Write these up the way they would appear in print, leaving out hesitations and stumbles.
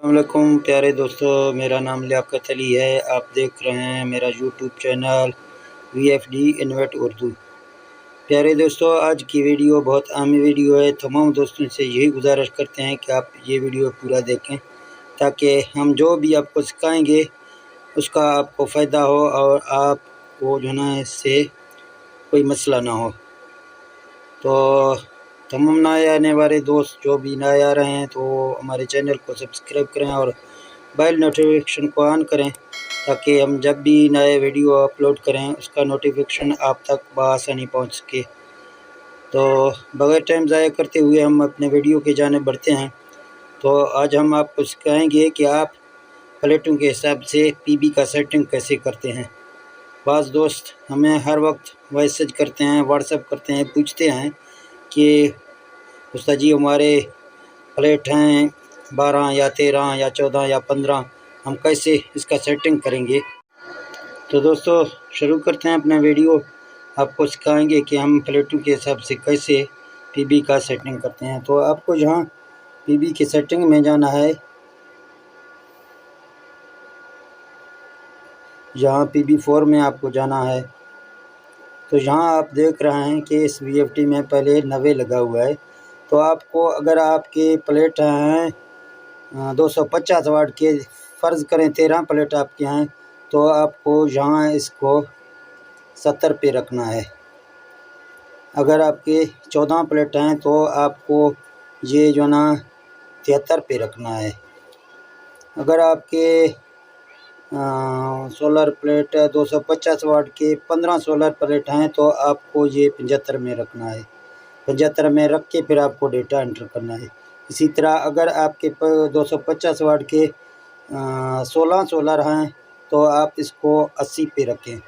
अस्सलामुअलैकुम प्यारे दोस्तों, मेरा नाम लियाकत अली है। आप देख रहे हैं मेरा YouTube channel VFD InvIT Urdu. प्यारे दोस्तों, आज की वीडियो बहुत अहम वीडियो है। तमाम दोस्तों से यही गुजारिश करते हैं कि आप ये वीडियो पूरा देखें ताकि हम जो भी आपको सिखाएंगे उसका आपको फ़ायदा हो और आपको जो है ना इससे कोई मसला ना हो। तो तमाम नए आने वाले दोस्त जो भी नए आ रहे हैं तो हमारे चैनल को सब्सक्राइब करें और बेल नोटिफिकेशन को ऑन करें ताकि हम जब भी नए वीडियो अपलोड करें उसका नोटिफिकेशन आप तक बआसानी पहुंच सके। तो बगैर टाइम ज़ाया करते हुए हम अपने वीडियो की जानिब बढ़ते हैं। तो आज हम आपको सिखाएंगे कि आप प्लेटों के हिसाब से PB का सेटिंग कैसे करते हैं। बाज़ दोस्त हमें हर वक्त मैसेज करते हैं, व्हाट्सएप करते हैं, पूछते हैं कि उस्ताद जी हमारे प्लेट हैं 12 या 13 या 14 या 15, हम कैसे इसका सेटिंग करेंगे। तो दोस्तों शुरू करते हैं अपना वीडियो। आपको सिखाएंगे कि हम प्लेटों के हिसाब से कैसे PB का सेटिंग करते हैं। तो आपको जहाँ PB की सेटिंग में जाना है, यहाँ PB4 में आपको जाना है। तो यहाँ आप देख रहे हैं कि इस VFD में पहले 90 लगा हुआ है। तो आपको अगर आपके प्लेट हैं 250 वाट के, फ़र्ज़ करें 13 प्लेट आपके हैं, तो आपको यहाँ इसको 70 पे रखना है। अगर आपके 14 प्लेट हैं तो आपको ये जो ना 73 पे रखना है। अगर आपके सोलर प्लेट 250 वाट के 15 सोलर प्लेट हैं तो आपको ये 75 में रखना है। 75 में रख के फिर आपको डेटा एंटर करना है। इसी तरह अगर आपके 250 वाट के 16 सोलर हैं तो आप इसको 80 पे रखें।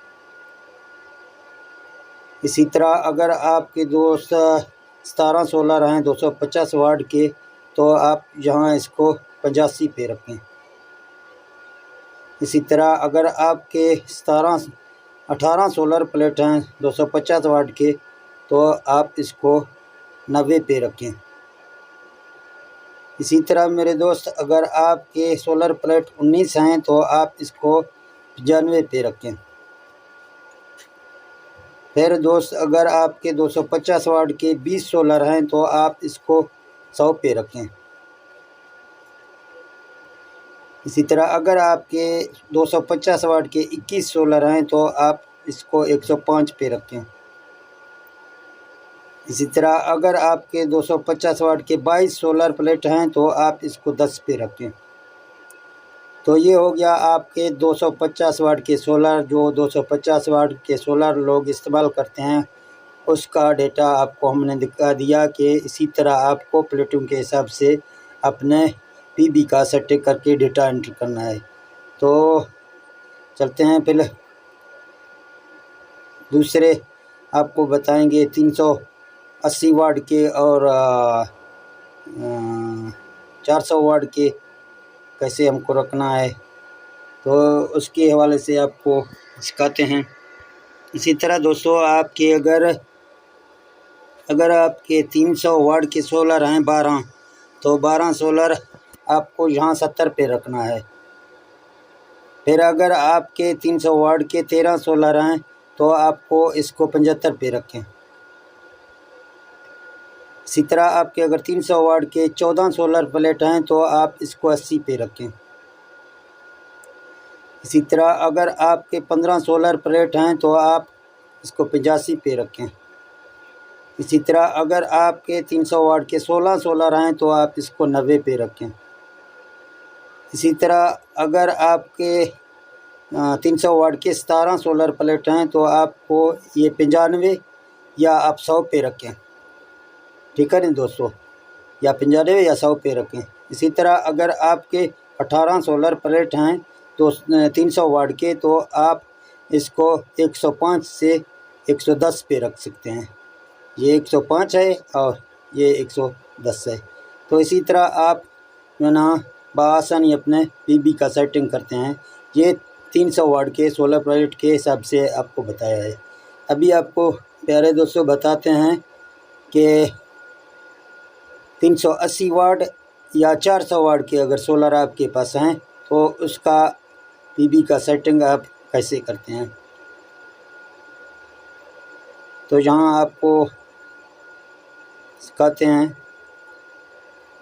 इसी तरह अगर आपके 17 सोलर हैं 250 वाट के तो आप यहाँ इसको 85 पे रखें। इसी तरह अगर आपके 18 सोलर प्लेट हैं 250 वाट के तो आप इसको 90 पे रखें। इसी तरह मेरे दोस्त अगर आपके सोलर प्लेट 19 हैं तो आप इसको 95 पे रखें। फिर दोस्त अगर आपके 250 वाट के 20 सोलर हैं तो आप इसको 100 पे रखें। इसी तरह अगर आपके 250 वाट के 21 सोलर हैं तो आप इसको 105 पे रखें। इसी तरह अगर आपके 250 वाट के 22 सोलर प्लेट हैं तो आप इसको 10 पे रखें। तो ये हो गया आपके 250 वाट के सोलर। जो 250 वाट के सोलर लोग इस्तेमाल करते हैं उसका डेटा आपको हमने दिखा दिया कि इसी तरह आपको प्लेटों के हिसाब से अपने PB का सेटिंग करके डेटा एंटर करना है। तो चलते हैं पहले दूसरे आपको बताएंगे 380 वाट के और 400 वाट के कैसे हमको रखना है, तो उसके हवाले से आपको सिखाते हैं। इसी तरह दोस्तों आपके अगर आपके 300 वाट के सोलर हैं 12, तो 12 सोलर आपको यहाँ 70 पे रखना है। फिर अगर आपके 300 वाट के 13 सोलर हैं तो आपको इसको 75 पे रखें। इसी तरह आपके अगर 300 वाट के 14 सोलर प्लेट हैं तो आप इसको 80 पे रखें। इसी तरह अगर आपके 15 सोलर प्लेट हैं तो आप इसको 85 पे रखें। इसी तरह अगर आपके 300 वाट के 16 सोलर हैं तो आप इसको 90 पे रखें। इसी तरह अगर आपके 300 वाट के 17 सोलर प्लेट हैं तो आपको ये 95 या आप 100 पे रखें। ठीक है नहीं दोस्तों, या 95 या 100 पे रखें। इसी तरह अगर आपके 18 सोलर प्लेट हैं तो 300 वाट के तो आप इसको 105 से 110 पे रख सकते हैं। ये 105 है और ये 110 है। तो इसी तरह आप जो ना बआसानी अपने PB का सेटिंग करते हैं। ये 300 वाट के सोलर प्लेट के हिसाब से आपको बताया है। अभी आपको प्यारे दोस्तों बताते हैं कि 380 वाट या 400 वाट के अगर सोलर आपके पास हैं तो उसका पीवी का सेटिंग आप कैसे करते हैं। तो यहाँ आपको सिखाते हैं।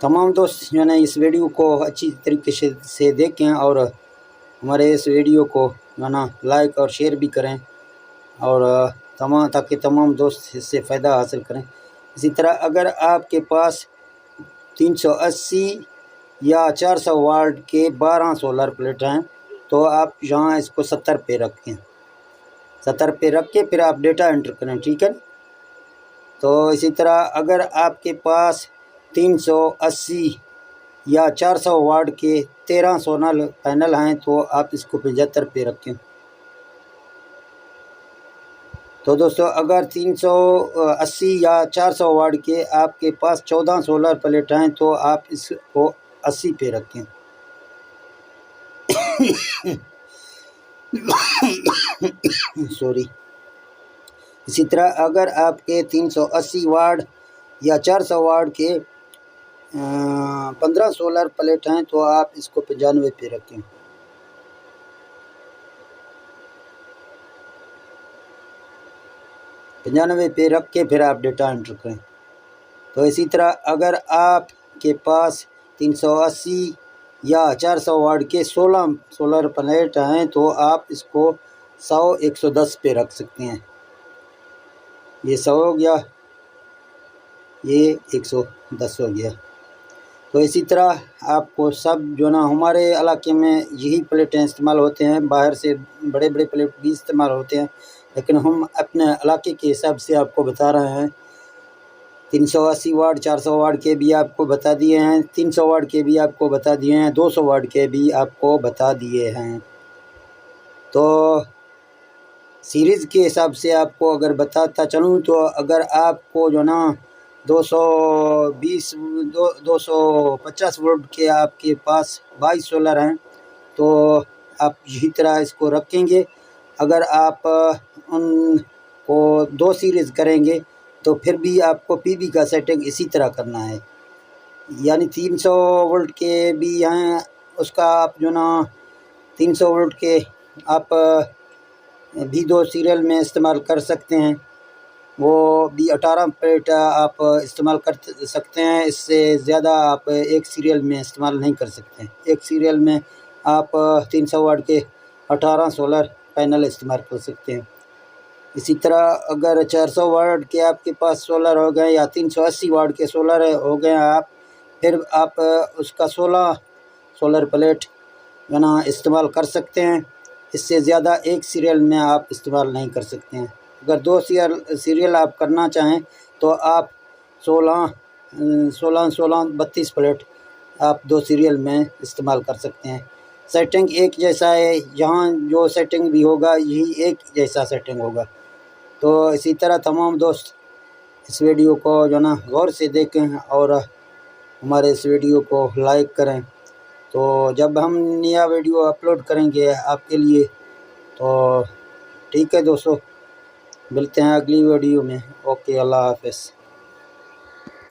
तमाम दोस्त जो है इस वीडियो को अच्छी तरीके से देखें और हमारे इस वीडियो को जो है लाइक और शेयर भी करें और ताकि तमाम दोस्त इससे फ़ायदा हासिल करें। इसी तरह अगर आपके पास 380 या 400 वाट के 12 सोलर प्लेट हैं तो आप यहाँ इसको 70 पे रखें। 70 पे रख के फिर आप डेटा एंटर करें, ठीक है। तो इसी तरह अगर आपके पास 380 या 400 वाट के 13 सोलर पैनल हैं तो आप इसको 75 पे रखें। तो दोस्तों अगर 380 या 400 वाट के आपके पास 14 सोलर प्लेट हैं तो आप इसको 80 पे रखें। सॉरी। इसी तरह अगर आपके 380 वाट या 400 वाट के 15 सोलर प्लेट हैं तो आप इसको 95 पे रखें। पे रख के फिर आप डेटा एंटर करें। तो इसी तरह अगर आपके पास 380 या 400 वाट के 16 सोलर प्लेट हैं तो आप इसको 110 पे रख सकते हैं। ये 100 हो गया, ये 110 हो गया। तो इसी तरह आपको सब जो ना हमारे इलाके में यही प्लेटें इस्तेमाल होते हैं, बाहर से बड़े बड़े प्लेट भी इस्तेमाल होते हैं, लेकिन हम अपने इलाके के हिसाब से आपको बता रहे हैं। 380 वाट 400 वाट के भी आपको बता दिए हैं, 300 वाट के भी आपको बता दिए हैं, 200 वाट के भी आपको बता दिए हैं। तो सीरीज़ के हिसाब से आपको अगर बताता चलूँ तो अगर आपको जो ना 250 वोल्ट के आपके पास 22 सोलर हैं तो आप इसी तरह इसको रखेंगे। अगर आप उनको 2 सीरीज़ करेंगे तो फिर भी आपको पीवी का सेटिंग इसी तरह करना है। यानी 300 वोल्ट के भी हैं, उसका आप जो ना 300 वोल्ट के आप भी 2 सीरियल में इस्तेमाल कर सकते हैं। वो भी 18 प्लेट आप इस्तेमाल कर सकते हैं। इससे ज़्यादा आप एक सीरियल में इस्तेमाल नहीं कर सकते हैं। एक सीरियल में आप 300 वाट के 18 सोलर पैनल इस्तेमाल कर सकते हैं। इसी तरह अगर 400 वाट के आपके पास सोलर हो गए या 380 वाट के सोलर हो गए आप, फिर आप उसका 16 सोलर प्लेट जो ना इस्तेमाल कर सकते हैं। इससे ज़्यादा एक सीरियल में आप इस्तेमाल नहीं कर सकते हैं। अगर 2 सीरियल आप करना चाहें तो आप 16 32 प्लेट आप 2 सीरियल में इस्तेमाल कर सकते हैं। सेटिंग एक जैसा है, यहाँ जो सेटिंग भी होगा यही एक जैसा सेटिंग होगा। तो इसी तरह तमाम दोस्त इस वीडियो को जो ना गौर से देखें और हमारे इस वीडियो को लाइक करें। तो जब हम नया वीडियो अपलोड करेंगे आपके लिए तो ठीक है दोस्तों, मिलते हैं अगली वीडियो में। ओके, अल्लाह हाफ़िज़।